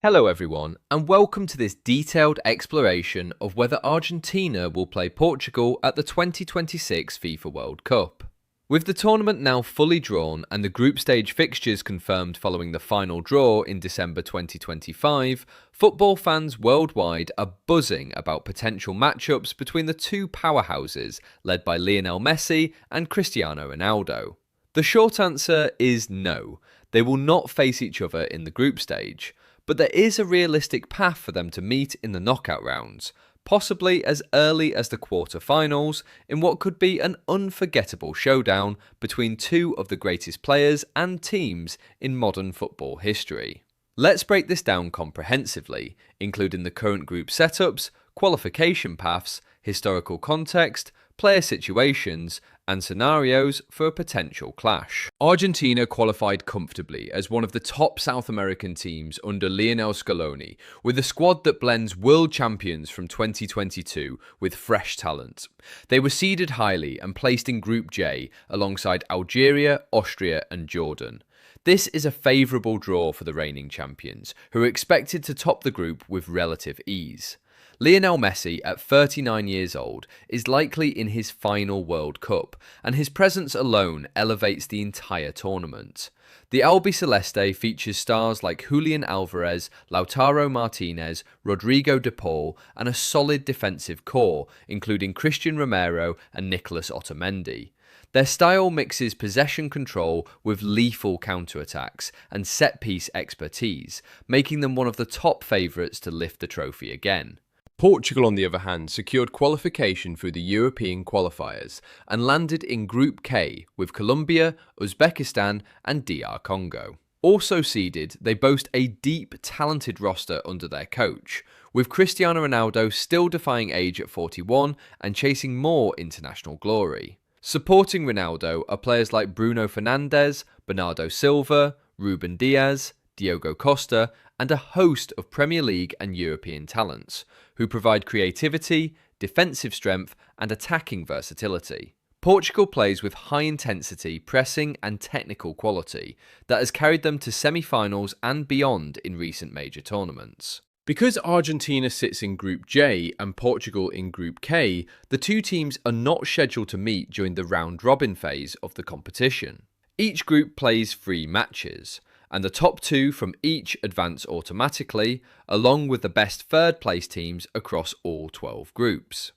Hello everyone, and welcome to this detailed exploration of whether Argentina will play Portugal at the 2026 FIFA World Cup. With the tournament now fully drawn and the group stage fixtures confirmed following the final draw in December 2025, football fans worldwide are buzzing about potential matchups between the two powerhouses led by Lionel Messi and Cristiano Ronaldo. The short answer is no, they will not face each other in the group stage. But there is a realistic path for them to meet in the knockout rounds, possibly as early as the quarter-finals, in what could be an unforgettable showdown between two of the greatest players and teams in modern football history. Let's break this down comprehensively, including the current group setups, qualification paths, historical context, player situations, and scenarios for a potential clash. Argentina qualified comfortably as one of the top South American teams under Lionel Scaloni, with a squad that blends world champions from 2022 with fresh talent. They were seeded highly and placed in Group J alongside Algeria, Austria and Jordan. This is a favourable draw for the reigning champions, who are expected to top the group with relative ease. Lionel Messi, at 39 years old, is likely in his final World Cup, and his presence alone elevates the entire tournament. The Albiceleste features stars like Julian Alvarez, Lautaro Martinez, Rodrigo de Paul, and a solid defensive core, including Christian Romero and Nicolas Otamendi. Their style mixes possession control with lethal counterattacks and set-piece expertise, making them one of the top favourites to lift the trophy again. Portugal, on the other hand, secured qualification through the European qualifiers and landed in Group K with Colombia, Uzbekistan and DR Congo. Also seeded, they boast a deep, talented roster under their coach, with Cristiano Ronaldo still defying age at 41 and chasing more international glory. Supporting Ronaldo are players like Bruno Fernandes, Bernardo Silva, Ruben Diaz, Diogo Costa, and a host of Premier League and European talents, who provide creativity, defensive strength, and attacking versatility. Portugal plays with high-intensity pressing and technical quality that has carried them to semi-finals and beyond in recent major tournaments. Because Argentina sits in Group J and Portugal in Group K, the two teams are not scheduled to meet during the round-robin phase of the competition. Each group plays 3 matches, and the top 2 from each advance automatically, along with the best third-place teams across all 12 groups.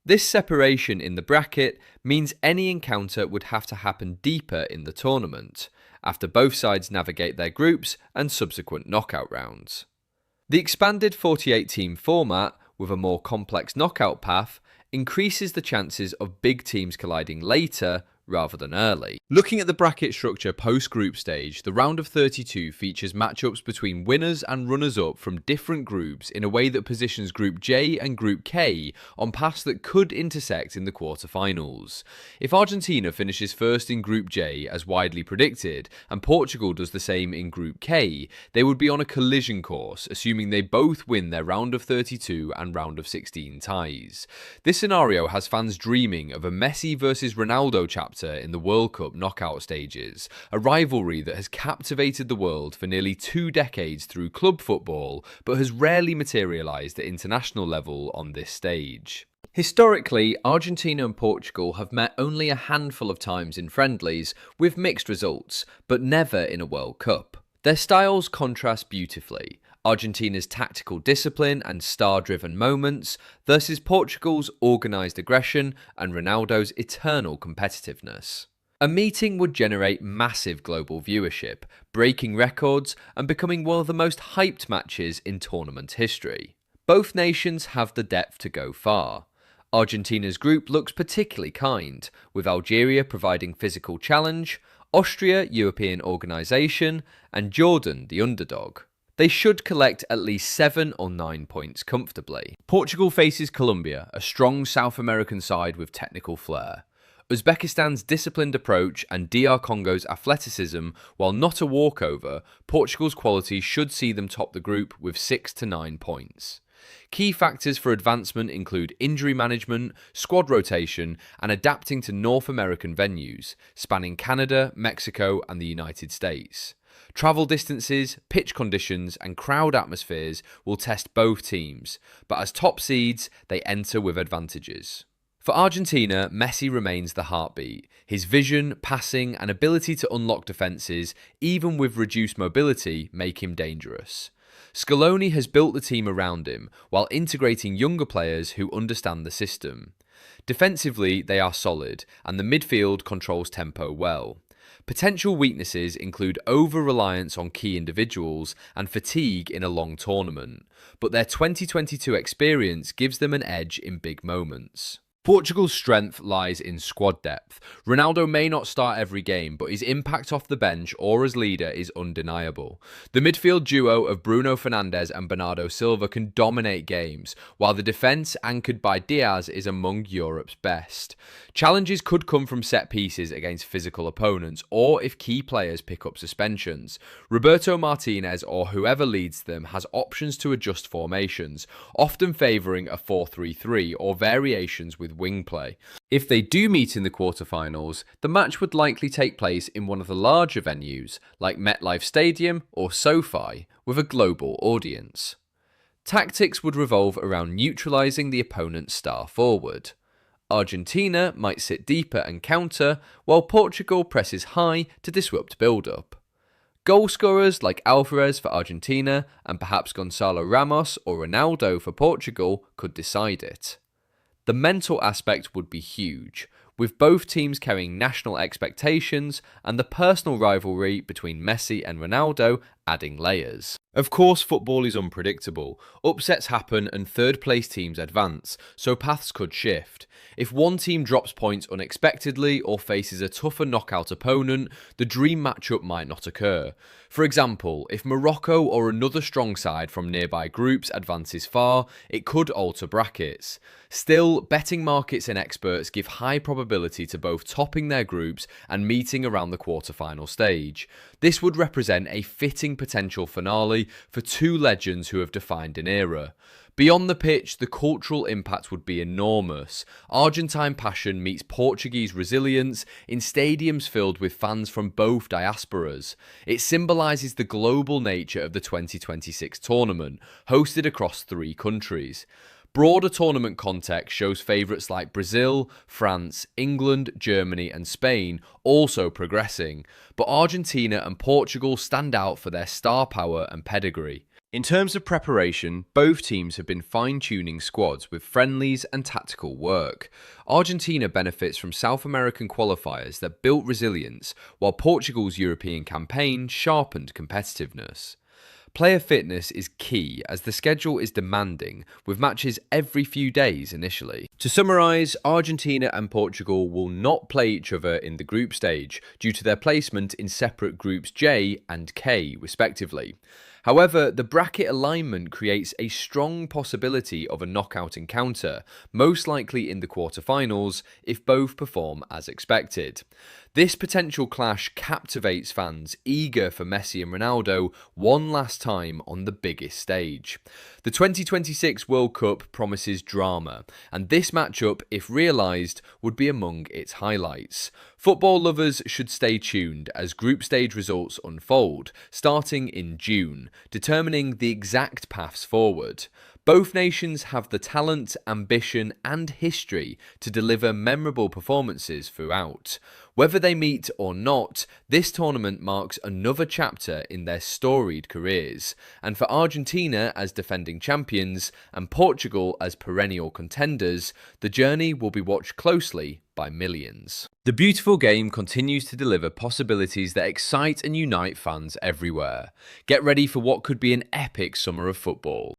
This separation in the bracket means any encounter would have to happen deeper in the tournament, after both sides navigate their groups and subsequent knockout rounds. The expanded 48-team format, with a more complex knockout path, increases the chances of big teams colliding later rather than early. Looking at the bracket structure post-group stage, the round of 32 features matchups between winners and runners-up from different groups in a way that positions Group J and Group K on paths that could intersect in the quarter-finals. If Argentina finishes first in Group J as widely predicted, and Portugal does the same in Group K, they would be on a collision course, assuming they both win their round of 32 and round of 16 ties. This scenario has fans dreaming of a Messi versus Ronaldo chapter in the World Cup knockout stages, a rivalry that has captivated the world for nearly 2 decades through club football, but has rarely materialised at international level on this stage. Historically, Argentina and Portugal have met only a handful of times in friendlies, with mixed results, but never in a World Cup. Their styles contrast beautifully. Argentina's tactical discipline and star-driven moments versus Portugal's organised aggression and Ronaldo's eternal competitiveness. A meeting would generate massive global viewership, breaking records and becoming one of the most hyped matches in tournament history. Both nations have the depth to go far. Argentina's group looks particularly kind, with Algeria providing physical challenge, Austria European organisation, and Jordan the underdog. They should collect at least 7 or 9 points comfortably. Portugal faces Colombia, a strong South American side with technical flair. Uzbekistan's disciplined approach and DR Congo's athleticism, while not a walkover, Portugal's quality should see them top the group with 6 to 9 points. Key factors for advancement include injury management, squad rotation, and adapting to North American venues, spanning Canada, Mexico, and the United States. Travel distances, pitch conditions, and crowd atmospheres will test both teams, but as top seeds, they enter with advantages. For Argentina, Messi remains the heartbeat. His vision, passing, and ability to unlock defences, even with reduced mobility, make him dangerous. Scaloni has built the team around him, while integrating younger players who understand the system. Defensively, they are solid, and the midfield controls tempo well. Potential weaknesses include over-reliance on key individuals and fatigue in a long tournament, but their 2022 experience gives them an edge in big moments. Portugal's strength lies in squad depth. Ronaldo may not start every game, but his impact off the bench or as leader is undeniable. The midfield duo of Bruno Fernandes and Bernardo Silva can dominate games, while the defence, anchored by Diaz, is among Europe's best. Challenges could come from set pieces against physical opponents, or if key players pick up suspensions. Roberto Martinez, or whoever leads them, has options to adjust formations, often favouring a 4-3-3 or variations with wing play. If they do meet in the quarterfinals, the match would likely take place in one of the larger venues, like MetLife Stadium or SoFi, with a global audience. Tactics would revolve around neutralising the opponent's star forward. Argentina might sit deeper and counter, while Portugal presses high to disrupt build-up. Goal scorers like Alvarez for Argentina and perhaps Gonzalo Ramos or Ronaldo for Portugal could decide it. The mental aspect would be huge, with both teams carrying national expectations and the personal rivalry between Messi and Ronaldo adding layers. Of course, football is unpredictable. Upsets happen and third-place teams advance, so paths could shift. If one team drops points unexpectedly or faces a tougher knockout opponent, the dream matchup might not occur. For example, if Morocco or another strong side from nearby groups advances far, it could alter brackets. Still, betting markets and experts give high probability to both topping their groups and meeting around the quarterfinal stage. This would represent a fitting potential finale for two legends who have defined an era. Beyond the pitch, the cultural impact would be enormous. Argentine passion meets Portuguese resilience in stadiums filled with fans from both diasporas. It symbolises the global nature of the 2026 tournament, hosted across 3 countries. Broader tournament context shows favourites like Brazil, France, England, Germany and Spain also progressing, but Argentina and Portugal stand out for their star power and pedigree. In terms of preparation, both teams have been fine-tuning squads with friendlies and tactical work. Argentina benefits from South American qualifiers that built resilience, while Portugal's European campaign sharpened competitiveness. Player fitness is key as the schedule is demanding, with matches every few days initially. To summarise, Argentina and Portugal will not play each other in the group stage due to their placement in separate groups J and K respectively. However, the bracket alignment creates a strong possibility of a knockout encounter, most likely in the quarterfinals if both perform as expected. This potential clash captivates fans eager for Messi and Ronaldo one last time on the biggest stage. The 2026 World Cup promises drama, and this matchup, if realised, would be among its highlights. Football lovers should stay tuned as group stage results unfold, starting in June, determining the exact paths forward. Both nations have the talent, ambition and history to deliver memorable performances throughout. Whether they meet or not, this tournament marks another chapter in their storied careers, and for Argentina as defending champions and Portugal as perennial contenders, the journey will be watched closely by millions. The beautiful game continues to deliver possibilities that excite and unite fans everywhere. Get ready for what could be an epic summer of football.